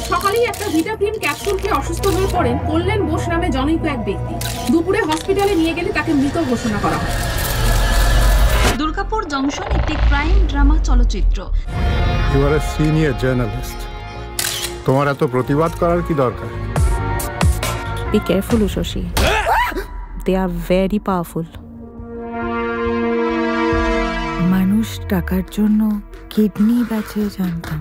আজ সকালেই একটা ভিটামিন ক্যাপসুল খেয়ে অসুস্থ হয়ে পড়েন কল্যাণ বোস নামে জনৈক এক ব্যক্তি। দুপুরে হসপিটালে নিয়ে গেলে তাকে মৃত ঘোষণা করা হয়। দুর্গাপুর জংশন একটি ক্রাইম ড্রামা চলচ্চিত্র। You are a senior journalist, তোমার এত প্রতিবাদ করার কি দরকার? Be careful Ushasi, they are very powerful. মানুষ টাকার জন্য কিডনি বেচে জানতাম,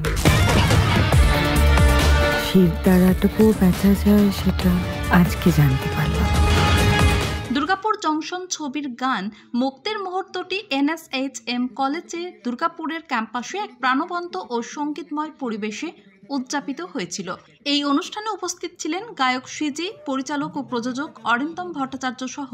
শিরদাঁড়াটুকু বেচা যায় সেটা আজকে জানতে পারলাম। দুর্গাপুর জংশন ছবির গান মুক্তির মুহূর্তটি NSHM কলেজে দুর্গাপুরের ক্যাম্পাসে এক প্রাণবন্ত ও সঙ্গীতময় পরিবেশে উদযাপিত হয়েছিল। এই অনুষ্ঠানে উপস্থিত ছিলেন গায়ক সিজি, পরিচালক ও প্রযোজক অরিন্দম ভট্টাচার্য সহ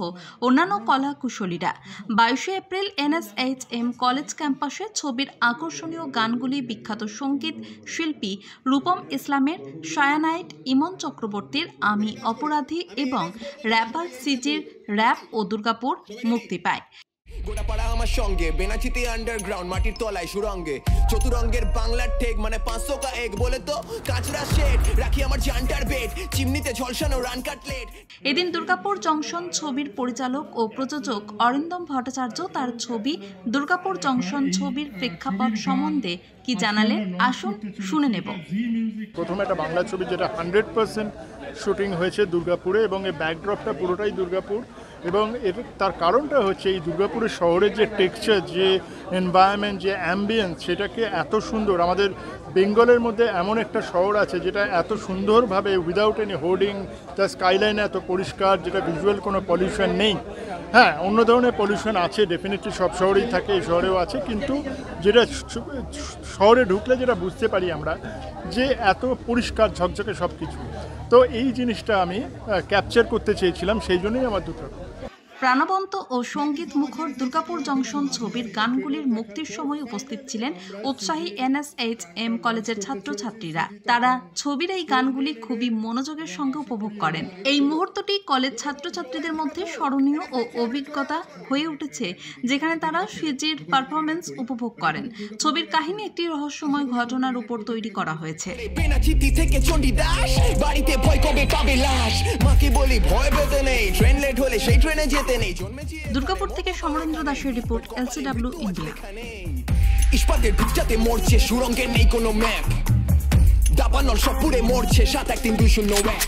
অন্যান্য কলা কুশলীরা। 22 এপ্রিল NSHM কলেজ ক্যাম্পাসে ছবির আকর্ষণীয় গানগুলি বিখ্যাত সঙ্গীত শিল্পী রূপম ইসলামের সায়ানাইট, ইমন চক্রবর্তীর আমি অপরাধী এবং র্যাপার সিজির র্যাপ ও দুর্গাপুর মুক্তি পায়। গোড়াপাড়া আমার সঙ্গে বেনাচিতে আন্ডারগ্রাউন্ড মাটির তলায় সুরঙ্গে চতুরঙ্গের বাংলার ঠেক মানে 500 কা এক বলে তো কাঁচরা শেড রাখি আমার জানটার বেড চিমনিতে ঝলসানো রান কাটলেট। এদিন দুর্গাপুর জংশন ছবির পরিচালক ও প্রযোজক অরিন্দম ভট্টাচার্য তার ছবি দুর্গাপুর জংশন ছবির প্রেক্ষাপট সম্বন্ধে কি জানালেন আসুন শুনে নেব। প্রথমে একটা বাংলা ছবি যেটা 100% শুটিং হয়েছে দুর্গাপুরে এবং এই ব্যাকড্রপটা পুরোটাই দুর্গাপুর এবং তার কারণটা হচ্ছে এই দুর্গাপুরের শহরের যে টেক্সচার, যে এনভায়রনমেন্ট, যে অ্যাম্বিয়েন্স, সেটাকে এত সুন্দর। আমাদের বেঙ্গলের মধ্যে এমন একটা শহর আছে যেটা এত সুন্দরভাবে উইদাউট এনি হোর্ডিং, তার স্কাইলাইন এত পরিষ্কার, যেটা ভিজুয়াল কোনো পলিউশন নেই। হ্যাঁ, অন্য ধরনের পলিউশন আছে, ডেফিনেটলি সব শহরেই থাকে, এই শহরেও আছে, কিন্তু যেটা শহরে ঢুকলে যেটা বুঝতে পারি আমরা যে এত পরিষ্কার ঝকঝকে সব কিছু। তো এই জিনিসটা আমি ক্যাপচার করতে চেয়েছিলাম, সেই জন্যই আমার দুটো। প্রাণবন্ত ও সঙ্গীত মুখর দুর্গাপুর জংশন ছবির গানগুলির মুক্তির সময় উপস্থিত ছিলেন উৎসাহী NSHM কলেজের ছাত্রছাত্রীরা। তারা ছবির এই গানগুলি খুবই মনোযোগের সঙ্গে উপভোগ করেন। এই মুহূর্তটি কলেজ ছাত্রছাত্রীদের মধ্যে স্মরণীয় ও অভিজ্ঞতা হয়ে উঠেছে, যেখানে তারা সিজির পারফরমেন্স উপভোগ করেন। ছবির কাহিনী একটি রহস্যময় ঘটনার উপর তৈরি করা হয়েছে। দুর্গাপুর থেকে সমরেন্দ্র দাসের রিপোর্ট, LCW ইন্ডিয়া। ইস্পাতের ঢুকজাতে মরছে সুরঙ্গের নেই কোনো ম্যাপ, দাবানল সব পুড়ে মরছে 7-1-3-2-0-1।